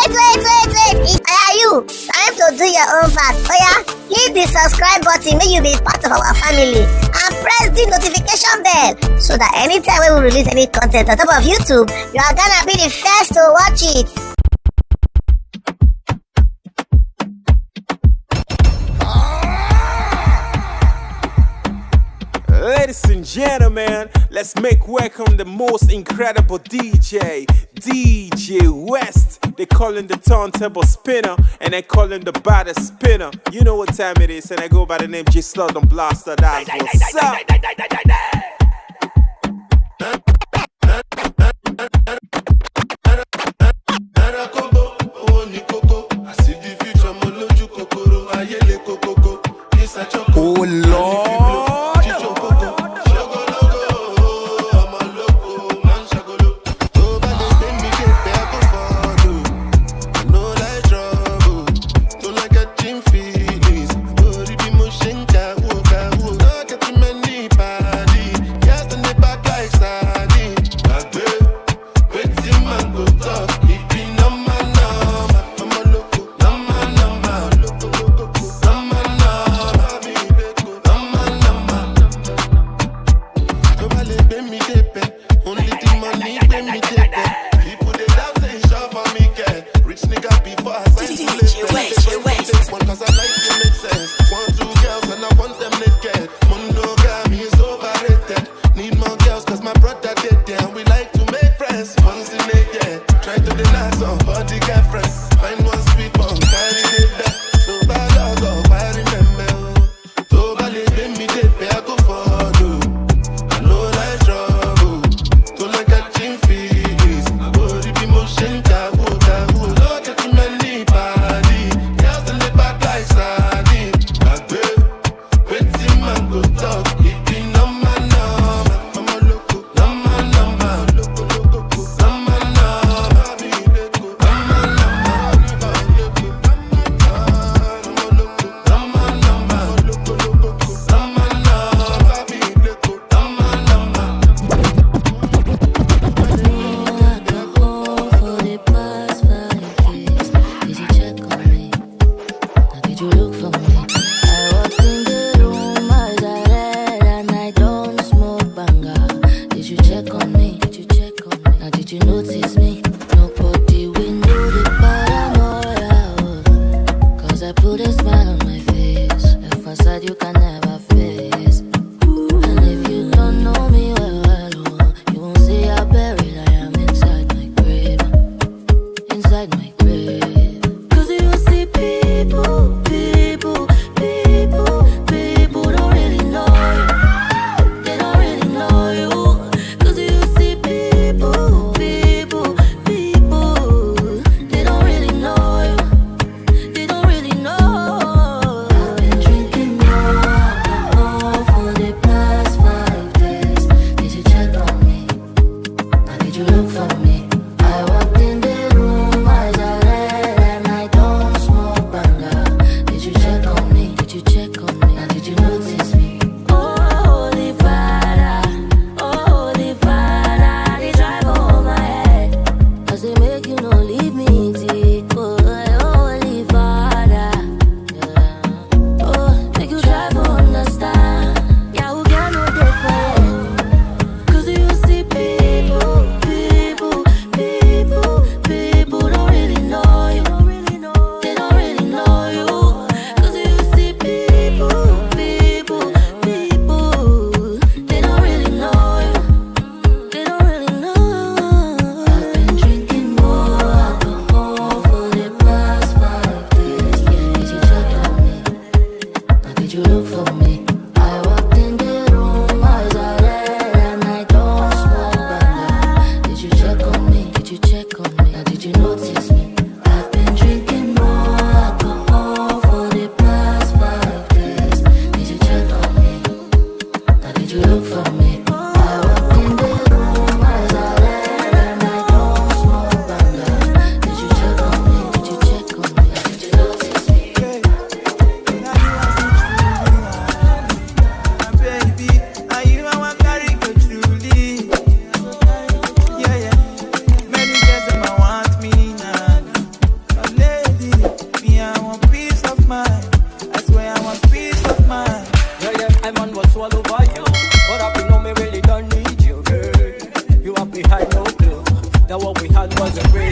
Wait. Are you? Time to do your own part. Oh yeah, hit the subscribe button make you be part of our family and press the notification bell so that anytime we will release any content on top of YouTube, you are gonna be the first to watch it. Ladies and gentlemen, let's make welcome the most incredible DjWest. They call him the turntable spinner, and they call him the baddest spinner. You know what time it is, and I go by the name J Slug and Blaster. That's what's up. Oh Lord.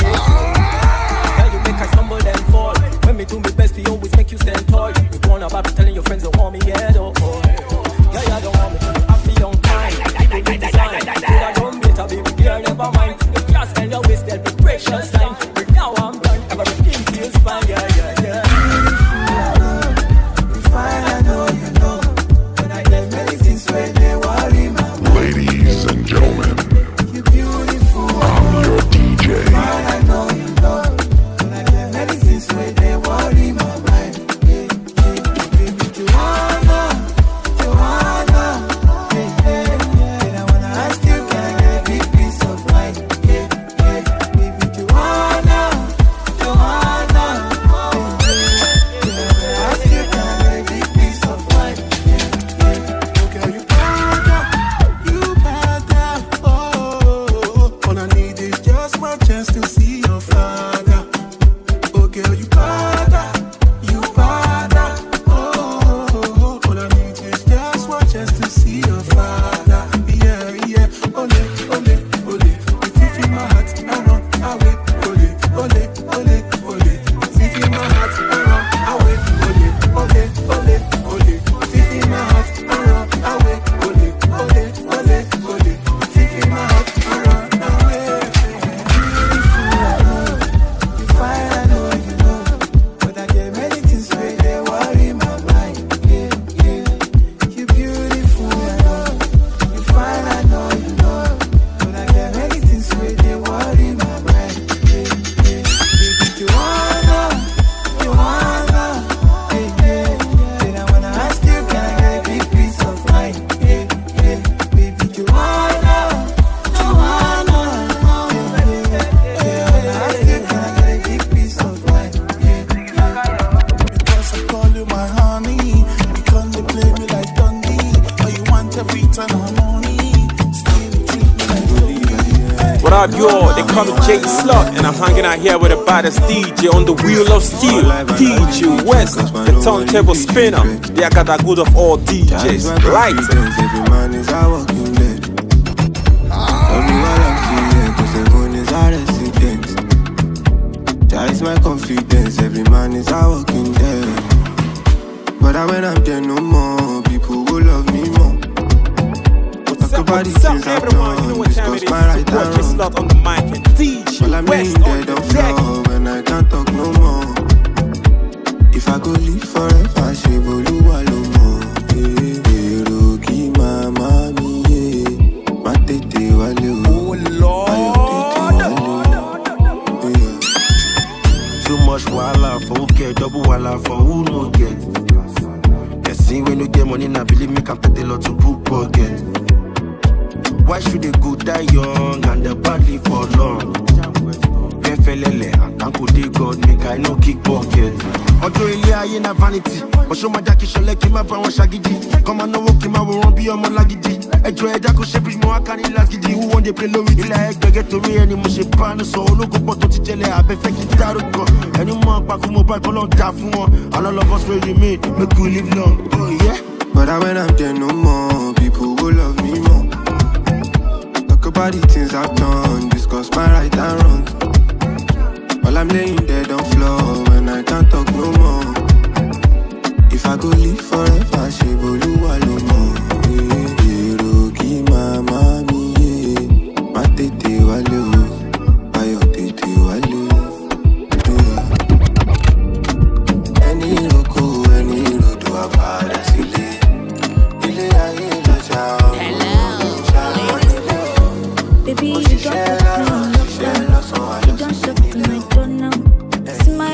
Girl, you make I stumble and fall. When me do my best, we always make you stand tall. You go on about telling your friends don't want me yet, oh. Yeah, yeah, don't want me to be happy on time. People be design. I don't get a baby girl, never mind. You just spend your waste, there'll be precious time. But now I'm done, everything feels fine, yeah, yeah, yeah. You fine, I know you know. But I get many things where they worry my mind. Ladies and gentlemen, You beautiful, I'm your DJ. fine, I know you know. But I get many things where they worry my mind. Yeah, yeah. Baby Joanna, Joanna. Yeah, yeah, yeah. And I wanna ask you, can I get a big piece of mind? Yeah, yeah. Baby Joanna, Joanna. Yeah, yeah. And I wanna ask you, can I get a big piece of mind? Yeah, yeah. Okay, you better, oh. All I need is just my chance to see your father. Oh, girl, you better, oh. All I need is just one chance to see your father. Yeah, yeah. Ole, ole, ole. It's if in my heart, I run away. Ole, ole, ole, ole. It's if in my heart, I run away. Ole, ole, ole, ole. It's if in my heart, I run away. Ole, ole, ole, ole. It's if in my heart, I run away. Beautiful, I know. You fine, I know you know. But I get many things where they worry my mind. Yeah, yeah. You beautiful, I know. You fine, I know you know. But I get many things where they worry my mind. Yeah, yeah. Baby Joanna, Joanna. Yeah, yeah. Then I wanna ask you, can I get a big piece of mind? Yeah, yeah. Baby Joanna, Joanna. Yeah, yeah. Yeah, I wanna ask you, can I get a big piece of mind? Yeah, yeah. Because I call you my honey, because they play me like Dundee. But you want every time harmony, still you treat me like Dundee. What up, y'all? They call me DjSlot, and I'm hanging out here with the baddest DJ on the wheel of steel, DjWest, the turntable spinner. They got that good of all DJs. Right. Every man is a walking dead. Only while I'm feeling, cause everyone is a resident. That is my confidence, every man is a walking dead. But when I'm there no more, people will love me more. What's up, everyone? You know what time it is. It's your boy DjSlot on the mic and Well, I'm laying DjWest on dead the on deck. floor when I can't talk no more. If I go live forever, she will do all more. Roki mama mi ye, matete wale o. Too much wala for who get, double wala for who no get. You see when you get money, now believe me, can pay a lot to book pocket. Why should they go die young and the bad live for long? Felele, and could they God make I no kick pocket. Although Ilé ayé na vanity, but show my jacket show like him up and shagidi. Come on, no walk him, I won't be on my lagidi. Enjoy a jack shape is more can in lagidi. Who want they play low with it? Like get to me and mushe pan so look up to tell I be fake it out. Any more back from mobile pull on that phone. And all of us where you meet, make we live long. Oh yeah. But when I'm there no more, people will love me more. Talk about the things I've done, discuss my right and wrong. While I'm laying dead on floor when I can't talk no more. If I go live forever, she will do all more. Roki mama mi ye, matete wale o, ayo tete wale o. Any roko, any rodo abada sile. Ile aye la chao. Baby, you don't look me. You don't suck to my door now. See my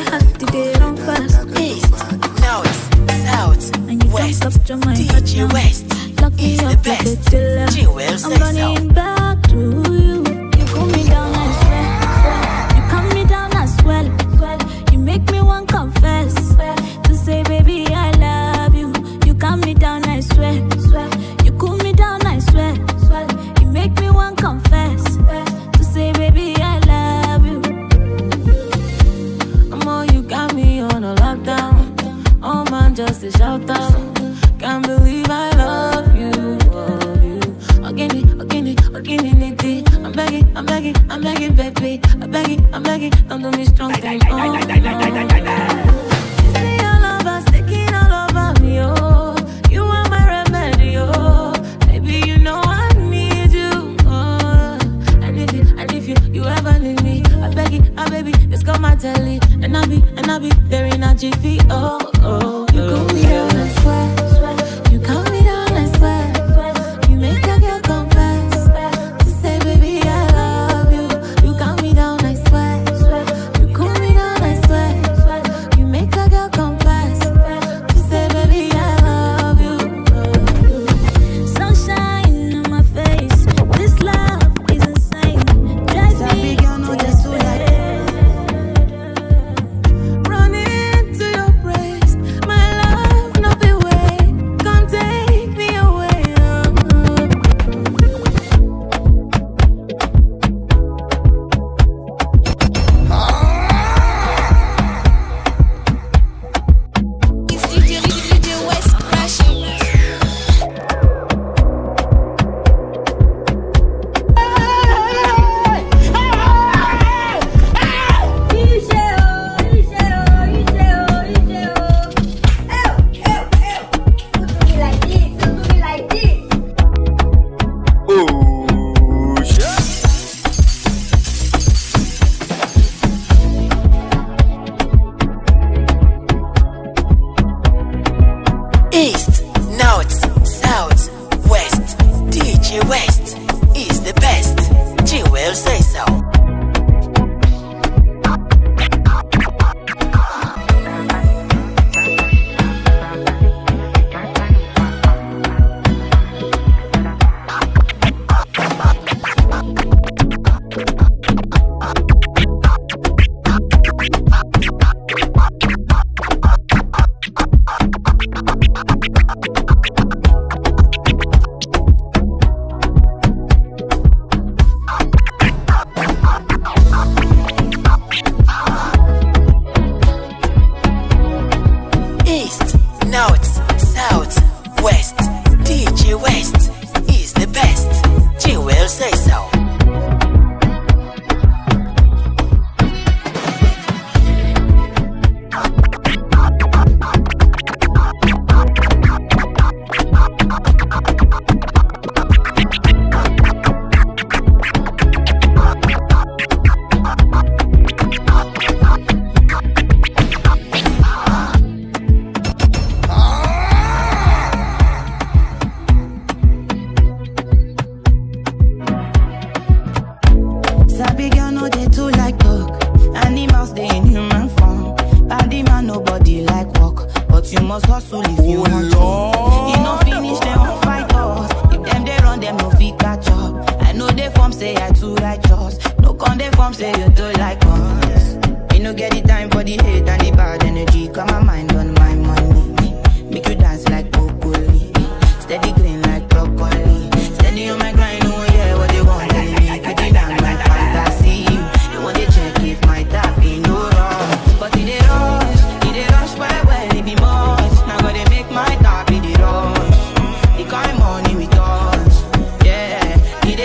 beg it, don't do me strong thing. Say your love is taking all over me, oh. You are my remedy, oh. Baby, you know I need you, oh. And if you ever need me, I beg it, I baby, just call my telly. And I be there in a jiffy, oh, oh. You cool me down, I swear. You calm me down, I swear. You make a girl confess to say, baby, I love you. You calm me down, I swear. You cool me down, I swear. You make a girl confess to say, baby, I love you. Sunshine on my face. This love is insane. Drive me running to your praise. My love, no be way. Come take me away. It's DjWest crashing. East, North, South, West. DjWest is the best. G will say so. East, North, South, West. DjWest is the best. G will say so. Sabi girl no dey too like talk. Animals dey in human form. Body man nobody like walk, but you must hustle if you want to. You no finish them won't fight us. If them they run them no fit catch up. I know they form say I too righteous. No con they form say you too like us. You no get the time for the hate and the bad energy. Got my mind on my money. Make you dance like broccoli. Steady green like broccoli. Steady on my grind, oh yeah, what they want telling me. Could you down like fantasy? They want to check if my tap ain't no wrong. But it rush, well, it be much. Now gotta make my tap in the rush. The kind money we touch, yeah. It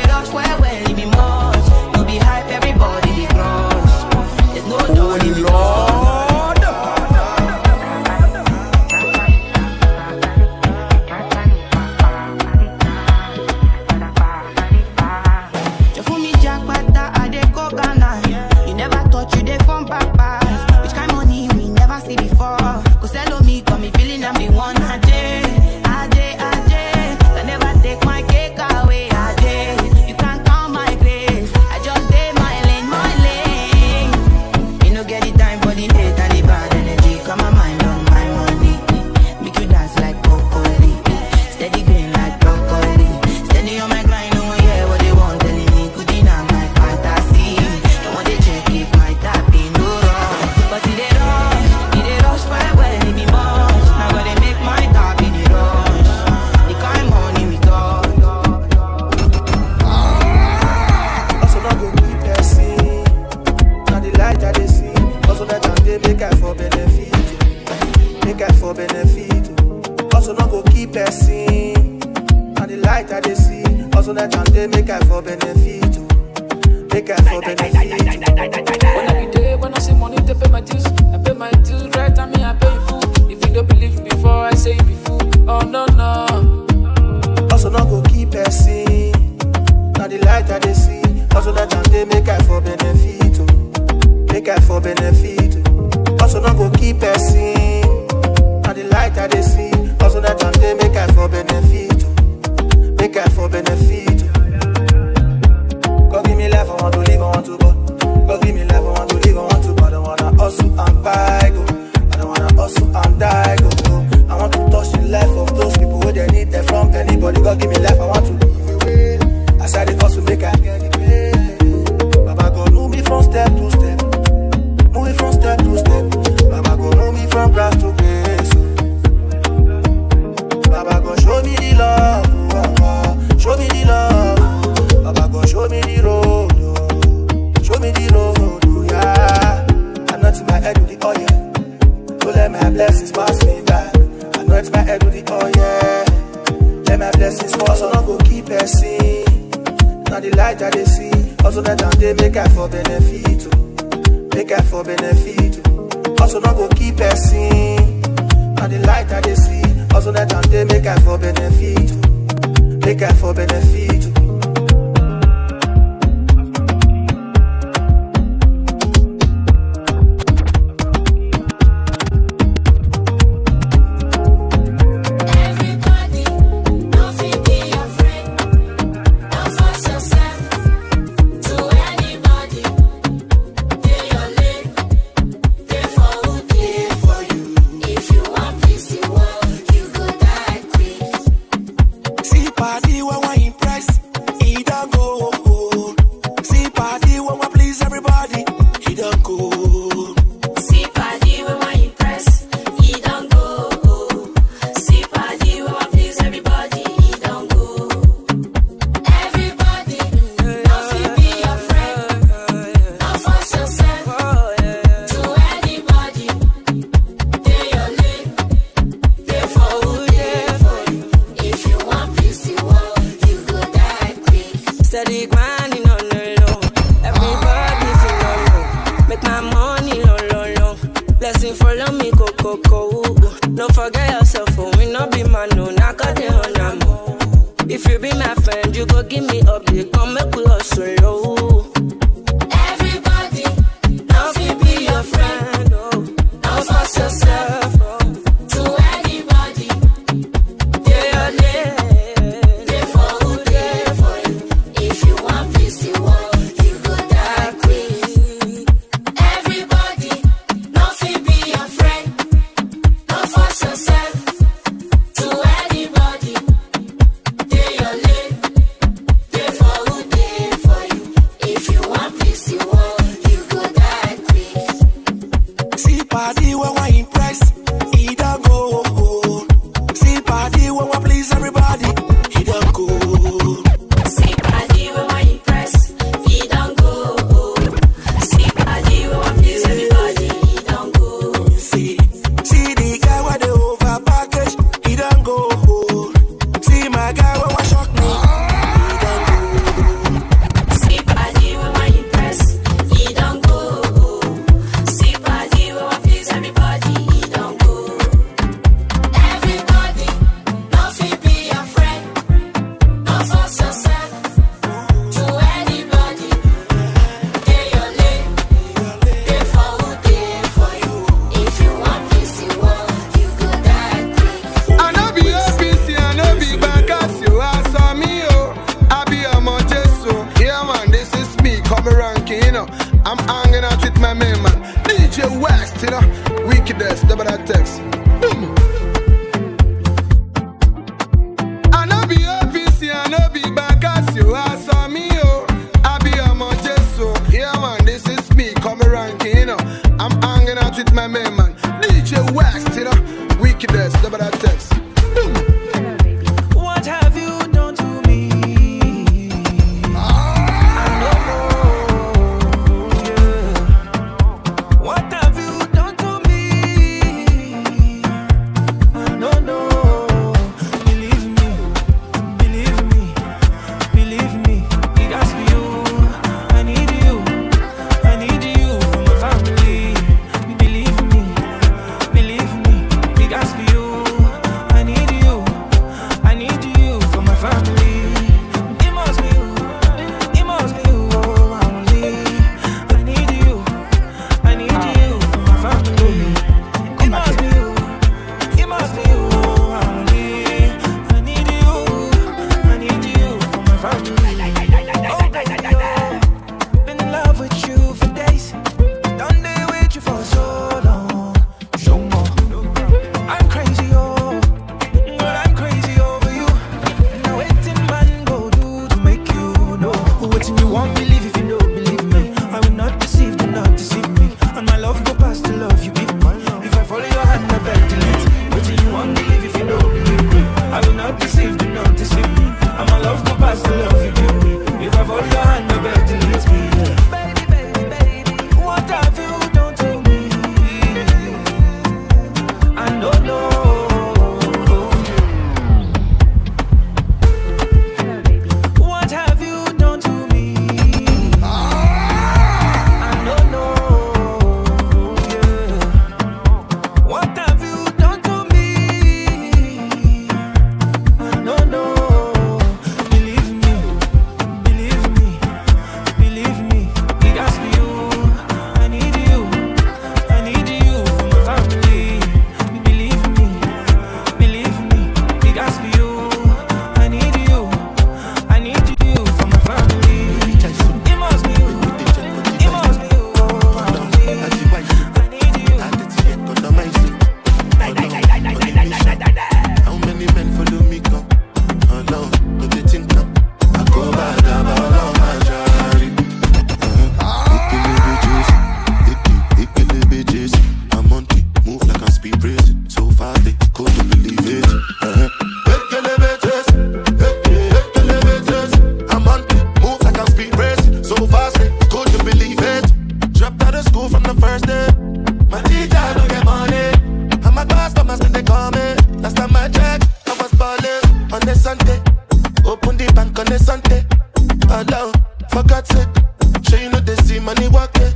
rush, well, it be much. No be hype, everybody be crush. There's no doubt in the light I dey see. Also that chant they make I for benefit. make I for benefit. When I be there, when I see money to pay my dues, I pay my dues right. I mean I pay full. If you don't believe before I say it before, oh no no. Also not go keep person. Now the light that they see. Also that time they make I for benefit. Make I for benefit. Also not go keep person. Now the light that they see. Also that time they make I for benefit. Make I for benefit. God give me life, I want to live, I want to go. God give me life, I want to live, I want to go. I don't wanna hustle and buy go. I don't wanna hustle and die go. I want to touch the life of those people where they need them from anybody. God give me life, I want to live away. I said the hustle make I get it paid. Baba God move me from step to step. Move me from step to step. Baba God move me from grass to grace. Baba God show me the love. Show me the love. Baba God show me the road. Show me the road. Yeah. Anoint my head with the oil. Don't let my blessings pass me by. Anoint my head with the oil. Let my blessings fall, so don't go keep person. Now the light that they see. Also that time they make I for benefit. Make I for benefit. Also don't go keep person. Now the light that they see. Also that time they make I for benefit. Make I for benefit. DjWest, you know, wickedest, double that text. I know be OPC, I know be backers, you saw me, oh. I be a Mojeso, yeah man, this is me, coming ranking, you know. I'm hanging out with my main man, DjWest, you know, wickedest, double that text. What have you done to me? first day. My teacher don't get money. And my customers when they call me. Last time I checked, I was balling on a Sunday. Open the bank on a Sunday. Hello, for God's sake. Sure you know they see money walking.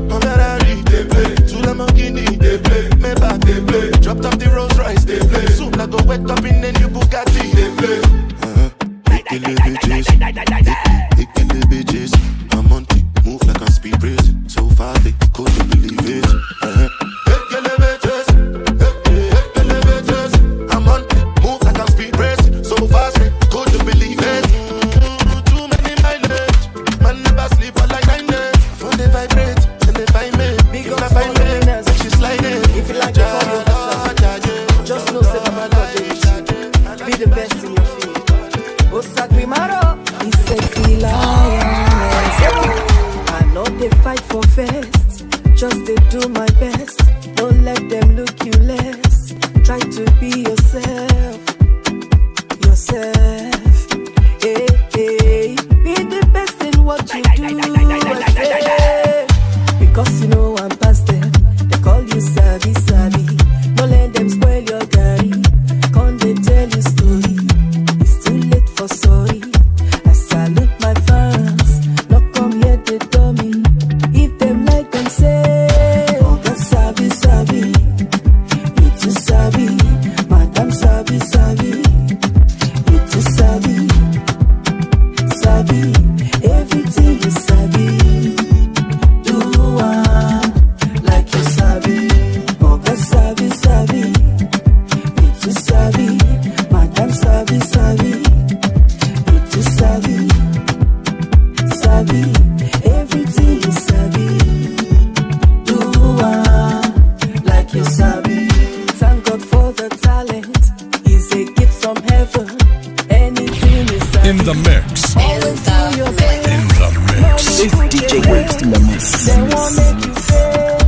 My Ferrari, they play. Two Lamborghini, they play. Maybach, they play. Dropped off the Rolls Royce, they play. Soon I go wake up in a new Bugatti, they play. Hickey the bitches. I'm on tick, move like I'm speed racing. So far they couldn't believe it. Hickey the bitches. I'm on tick, move like I'm speed racing. So fast they couldn't believe it. Too many mileage. Man never sleep for like 9 days. Phone they vibrate and they find me. If I find me, then she sliding. If you like to call you just know say I'm not be the best in your field. He's sexy lioness. I know they fight for first. Just they do my best. Don't let them look you less. Try to be yourself. Hey, hey. Be the best in what you do. I say. Because you know I'm past them. They call you Sabi. Don't let them spoil your garry. Can't they tell you story? It's too late for sorry. I salute my fans. Not come here to dummy. If them like them say, oh God Sabi. You too Sabi. Madam Sabi. You too Sabi. Everything you Sabi. Do like you Sabi. Oh God Sabi. You too Sabi. Madam Sabi. You too Sabi. Everything you Sabi. Do like you Sabi. Thank God for the talent. It's a gift from heaven. Anything you Sabi. In the mix. Always do your best. In the mix. It's DjWest in the mix. They won't make you fail.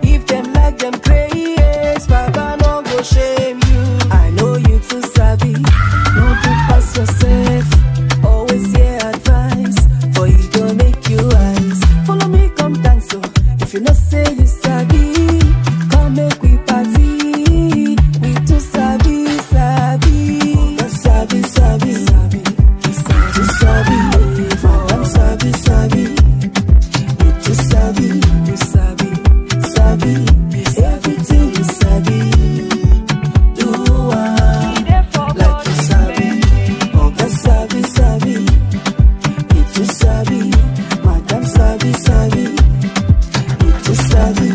If them like them crazy, Baba no go shame you. I know you too Sabi. No do pass yourself. Always hear advice. For you don't make you wise. Follow me, come dance so. If you not say you Sabi, come make we party. We too Sabi. Oh, Sabi. Too Sabi. Madam Sabi. You too Sabi. Everything you Sabi. Do like you Sabi. Oh, God Sabi. You too Sabi. Madam Sabi. You too Sabi.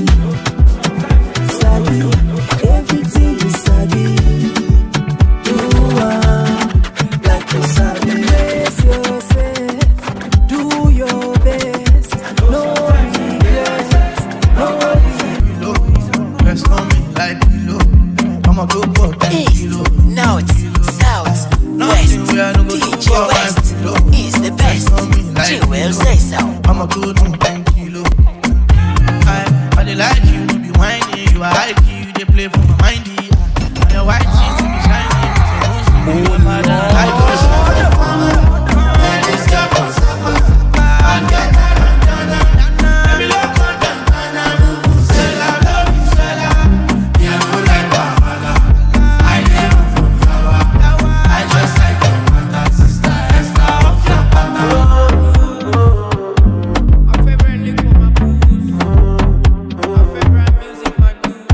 Everything you Sabi. Do like you Sabi. Raise yourself. Do your best. No regrets. Rest on me like below. I'ma go for 10 East, kilos. North, South, West, DjWest is the best. She will say so. I'ma go do 10 kilos. I dey like you to be whiny. You are like you, they play for my mindy. And your white teeth to be shiny.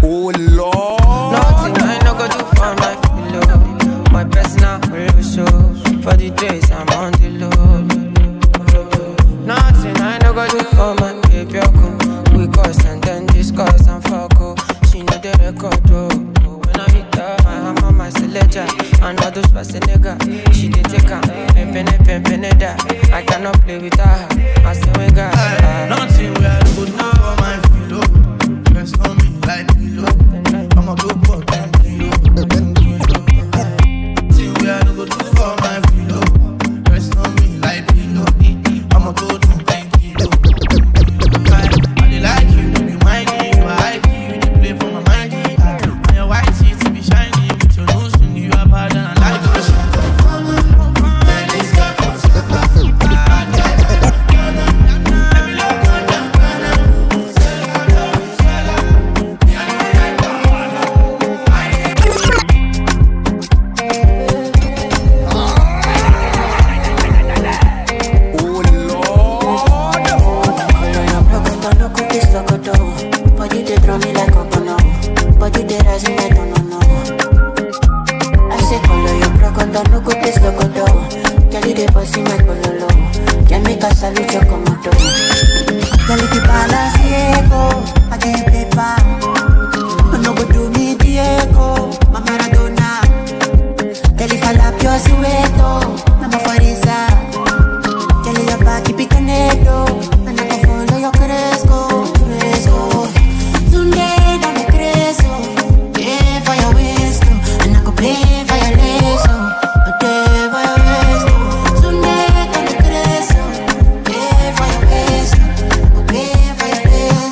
Oh Lord, Nothing I no go do for my pillow. My personal real show. For the days I'm on the low. Nothing I no go do for my baby. We cuss and then discuss and fuck. She know the record though. When I hit her, my hammer, my selector, and all those pass a nigga. She did take her, pimpin' that. I cannot play with her. I say we got nothing we are good now for my pillow. Rest on me like below. I'ma go for 10 kilos. Nothing we are good for my pillow. Rest on me like below. I'ma go do 10 kilos. I dey like you to be whiny. You are like you, they play for my mindy. And your white teeth to be shiny. With your nose ring, you are bad and I like you. kiss like a dog. Body they draw me like a bono. Body they rise me, I don't know. I say color your crocodile, no go kiss like a dog. Girl, they pussy my pololo. Can make a salute your commando. Girl, if you balance Diego, I get paper. No go do me Diego, my Maradona. Girl, if I lap your sueto, I'm a farisa. Girl, your back keep it connected, and I can follow your Cresco, Cresco. Tonight I'm a Cresco, pay for your waist, and I can pay for your lace, pay for your waist. Tonight I'm a Cresco, pay for your waist, pay for your lace,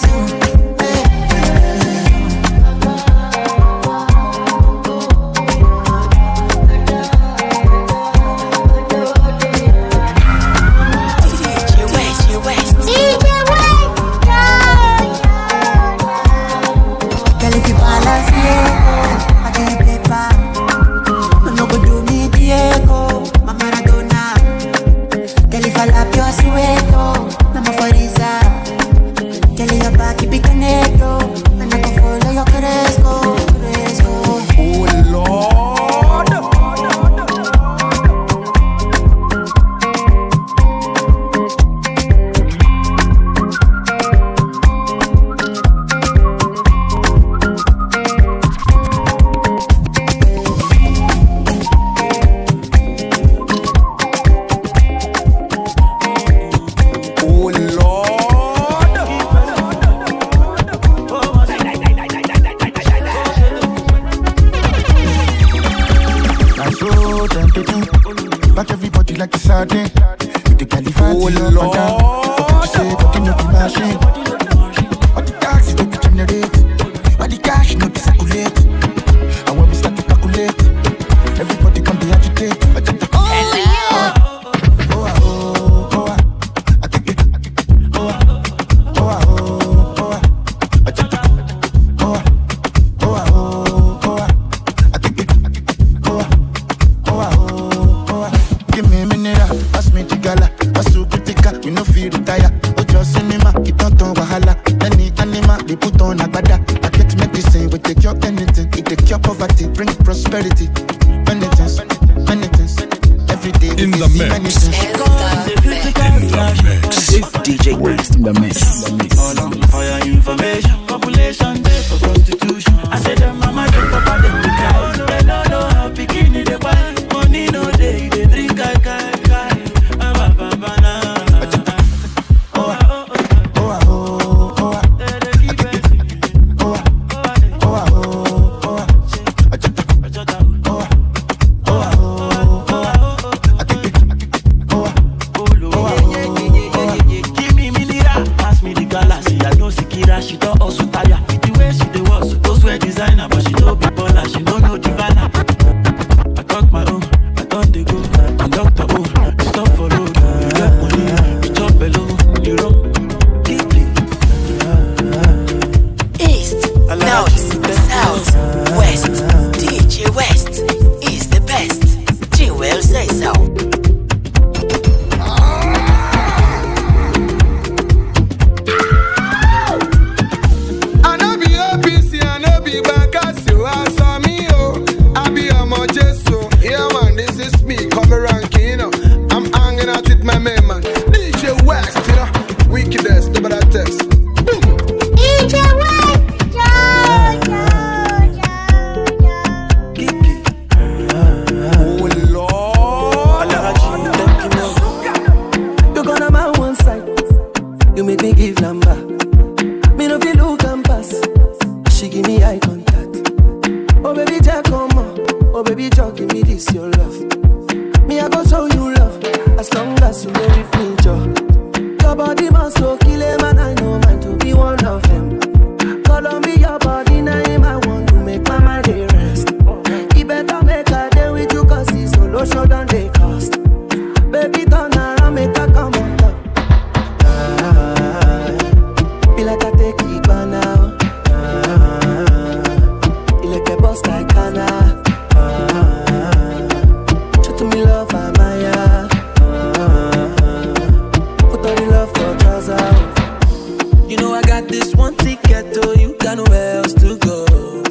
just one ticket, oh, you got nowhere else to go.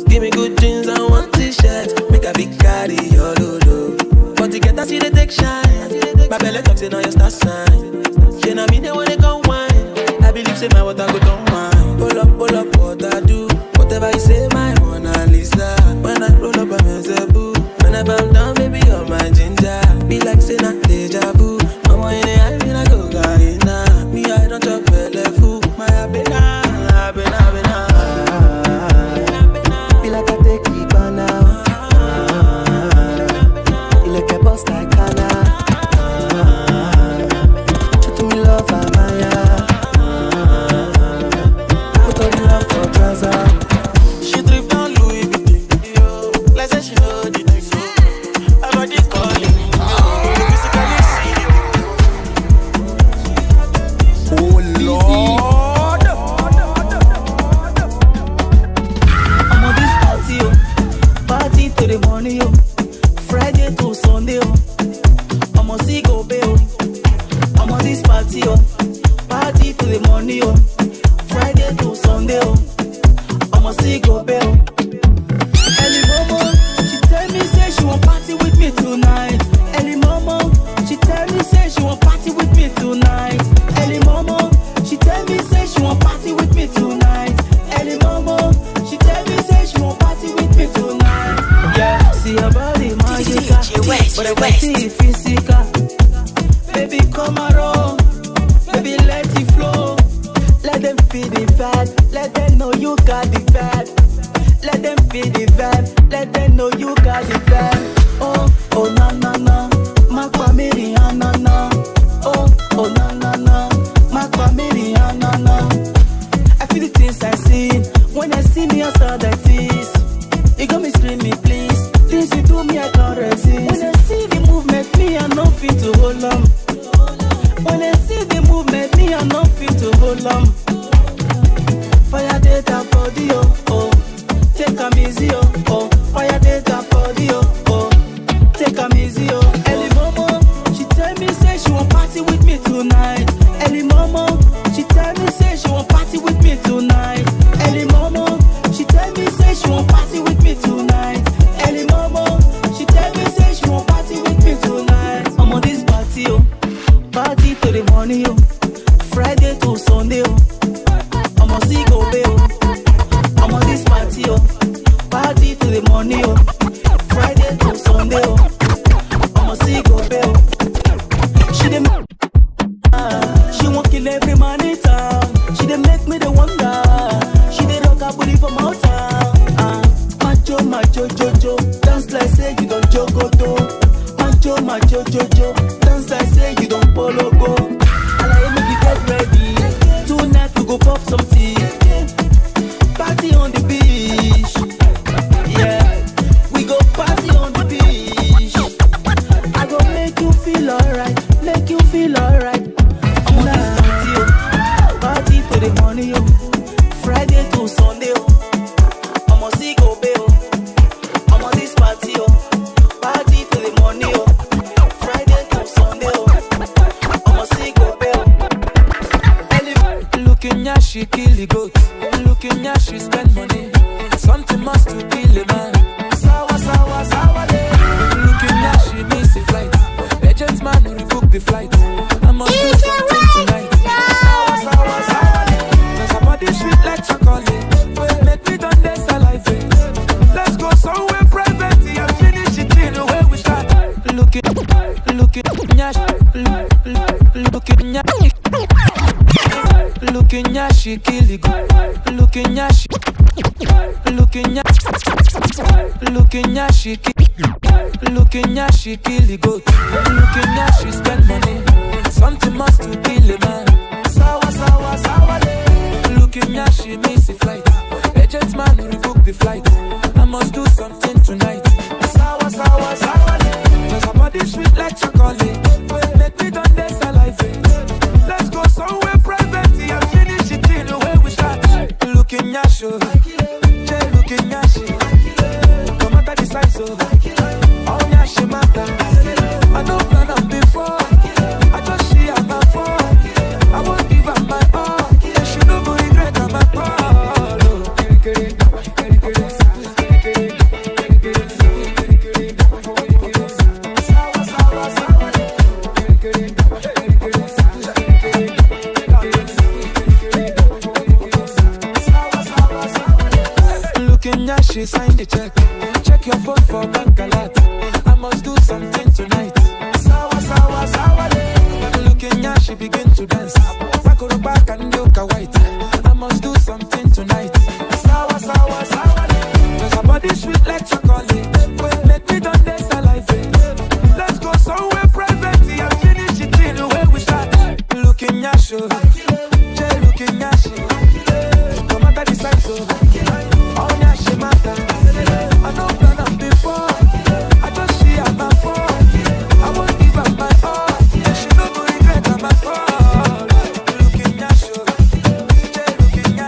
Give me good jeans and one t-shirt, make a big carry your load. But to get that, see the take shine. My belly talks in on your star sign. She na me, they wanna go wine. I believe say my water go down wine. Pull up, what I do. Whatever you say, my Mona Lisa. When I roll up, I'm a boo. When I bow down, baby, you're my ginger. Be like say na deja vu. I'm in the eye, me like cocaine. Me, I don't chop belly fool. My abena. Be like I take it now. You like a boss like Anna. Show to me love, Amaya. Put on the love for trouser. She drift down Louis Vuitton. Like say she know the thing. I got this calling. Physically see it. Oh Lord. I'm on this party, oh. Party to the morning, oh. Friday to Sunday, oh. I'm on see go bail. I'm on this party, oh. Party to the morning, oh. Friday to Sunday, oh. I'm on see go bail. Early mama, she tell me say she want party with me tonight. Early mama, she tell me say she want party with me tonight. Early mama, she tell me say she want party with me tonight. Early mama, she tell me say she want party with me tonight. Yeah, see her body magical, but I can see it physical. Baby come around, baby let it flow. Let them feel the vibe, let them know you got the vibe. Let them feel the vibe, let them know you got the vibe. Oh, oh na na na, makwa miri na na. Oh, oh na na na, makwa miri na na. I feel the things I see when I see me outside like this. You got me screaming, please. Things you do me, I can't resist. When I see the movement, me, I know fit to hold on. When I see the movement, me, I know fit to hold on. Fire data body, oh, oh. Take a easy, oh, oh. Fire data body, oh, oh. Take a easy, oh. Early mama, she tell me say she want party with me tonight. Early mama, she tell me say she want party with me tonight. Early mama, she tell me say she want party with me tonight. Early mama, she tell me say she want party with me tonight. I'm on this party, oh. Party to the morning, oh. Friday to Sunday, oh. I'm on see go bail. I'm on this party, oh. Party to the morning, oh. Friday to Sunday, oh. I'm on see go bail. She dey she won't kill every man in town. She dey make me the wonder. She dey rock her booty from out town. Macho, jojo, dance like say you don't jogo do. Macho, jojo, dance like say you don't polo go. I like make you get ready. Tonight we go pop some tea. Party on the beach. Yeah, we go party on the beach. I go make you feel alright, make you feel alright. I'm on this party, oh. Party to the morning, oh. Friday to Sunday, oh. I'm on see go bail. I'm on this party, oh. Party to the morning, oh. Friday to Sunday, oh. I'm on see go bail. Looking at she kill the goat. Looking at she spend money. Something must to kill a man. Sour, day. Looking at she miss the flight. Agent man who rebook the flight. I must do something tonight. Sour, day. Cause her body sweet like chocolate. Make me done this salivate. Let's go somewhere private and finish it in the way we start. Looking at she kill the goat. Looking at she kill the goat. Looking at she spend money. Something must to kill a man. Sour, day. Looking at she miss the flight. Agent man who rebook the flight. I must do something tonight. Sour, day. Cause her body sweet like chocolate. Make me done this salivate. Let's go somewhere private and finish it in the way we start. Looking at you, looking at you. Come out the size of all your shit matter. I don't plan on before. I just see her my phone. I won't give her my all. She don't go regret on my phone. she signed the check. Check your phone for bank alert. I must do something tonight. Sawa, sawa, sawa, looking at she begin to dance. Back on the back and look a white. I must do something tonight. Sawa, sawa, sawa, cause her body sweet like chocolate. Make me done this salivate. Let's go somewhere private and finish it in the way we start. Looking at you, Jay looking at you. No matter the size of all that she matter. I don't plan up before. I just see her my phone. I won't give her my all. She no go regret her my call. Looking at you, Jay looking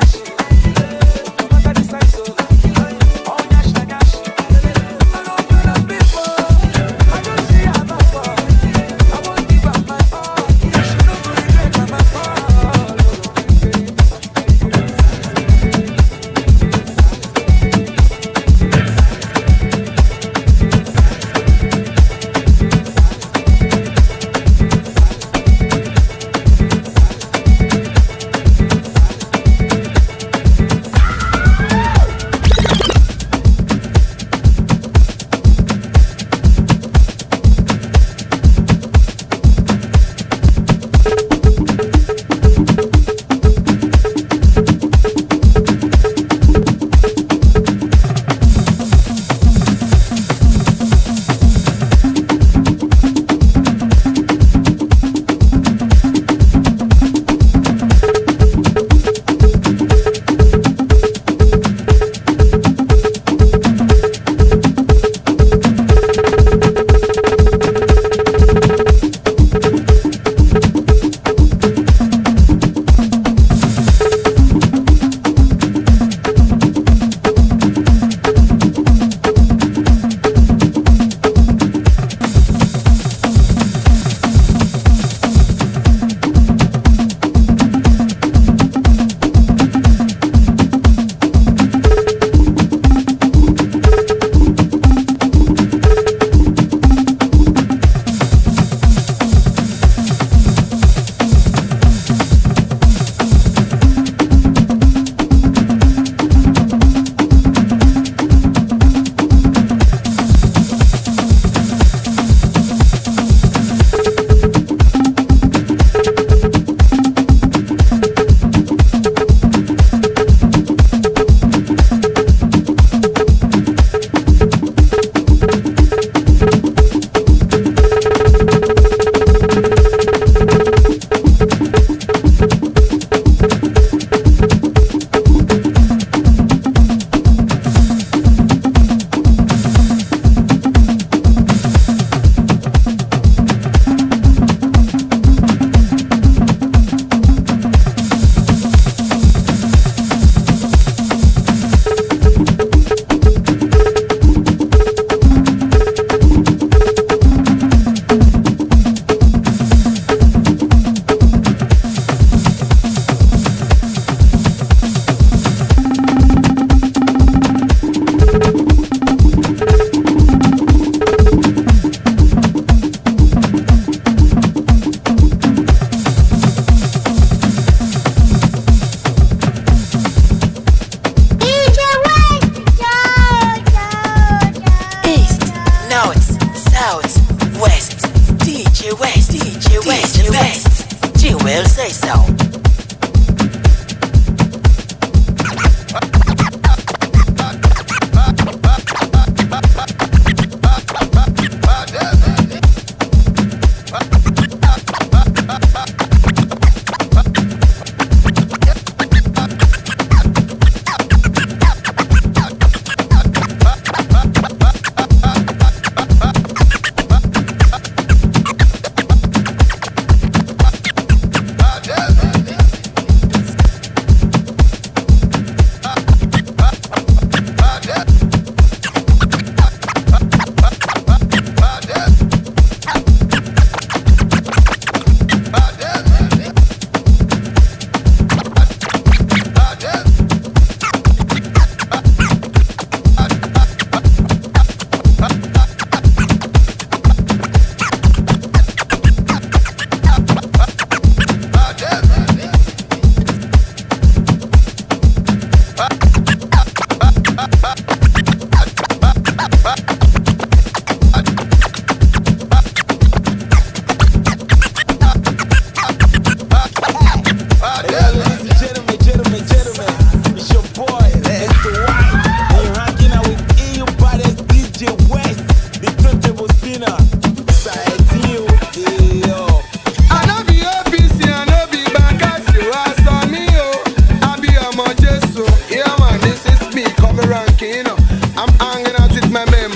so yeah man, this is me coming ranking, you know. I'm hanging out with my man,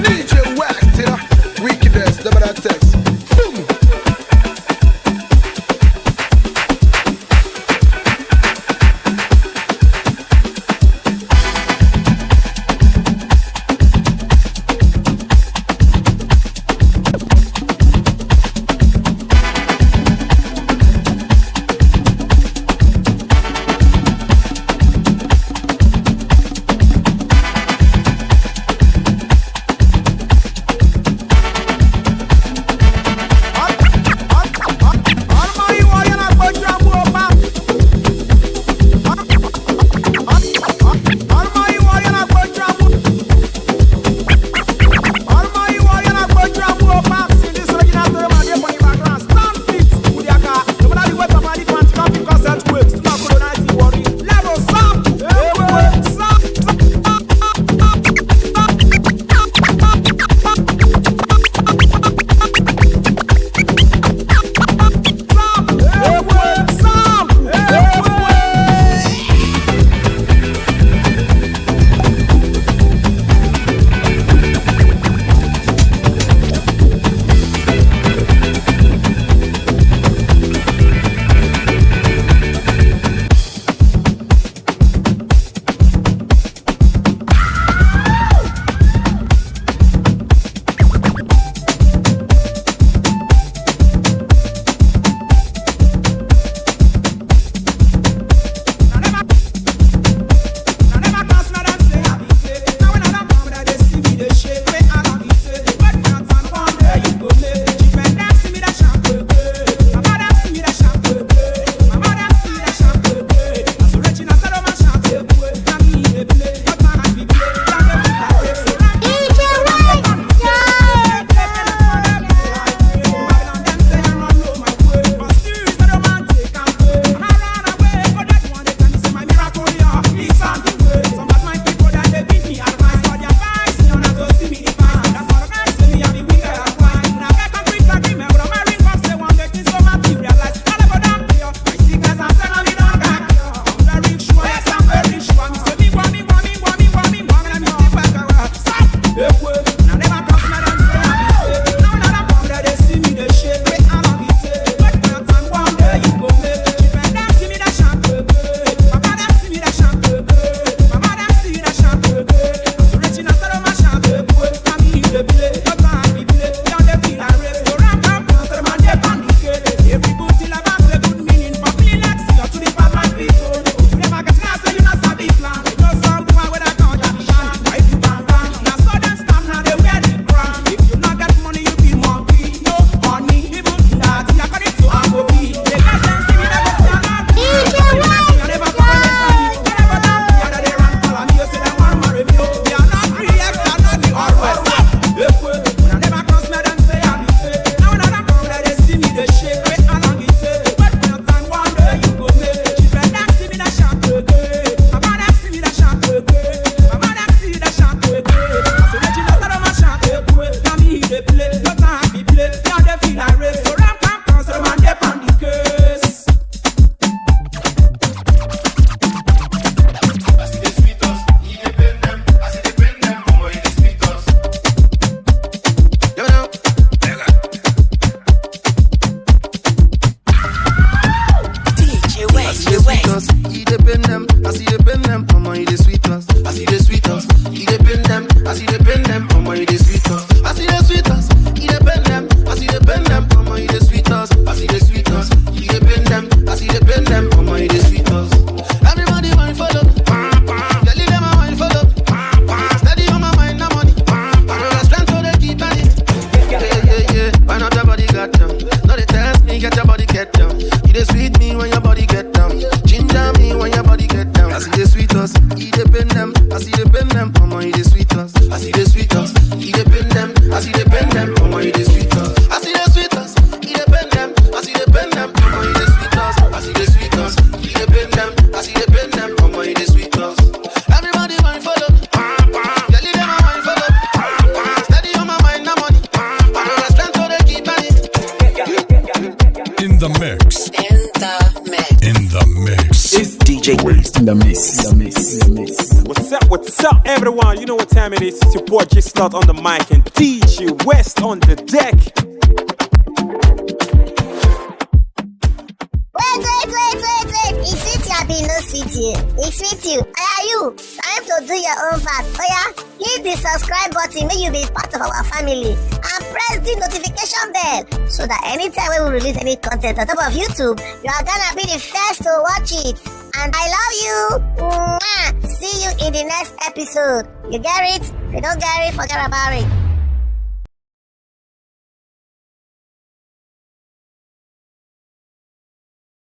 DjWest, you know. Wickedest, double that text. Boom. DjWest in the mix. What's up, everyone? You know what time it is. It's your boy DjWest on the mic and DjWest on the deck. Wait. It's sweet you, be no sweet you. It's sweet you. Are you? Time to do your own part. Oh yeah? Hit the subscribe button, may you be part of our family. And press the notification bell so that anytime we release any content on top of YouTube, you are gonna be the first to watch it. And I love you. Mwah. See you in the next episode. You get it? If you don't get it, forget about it.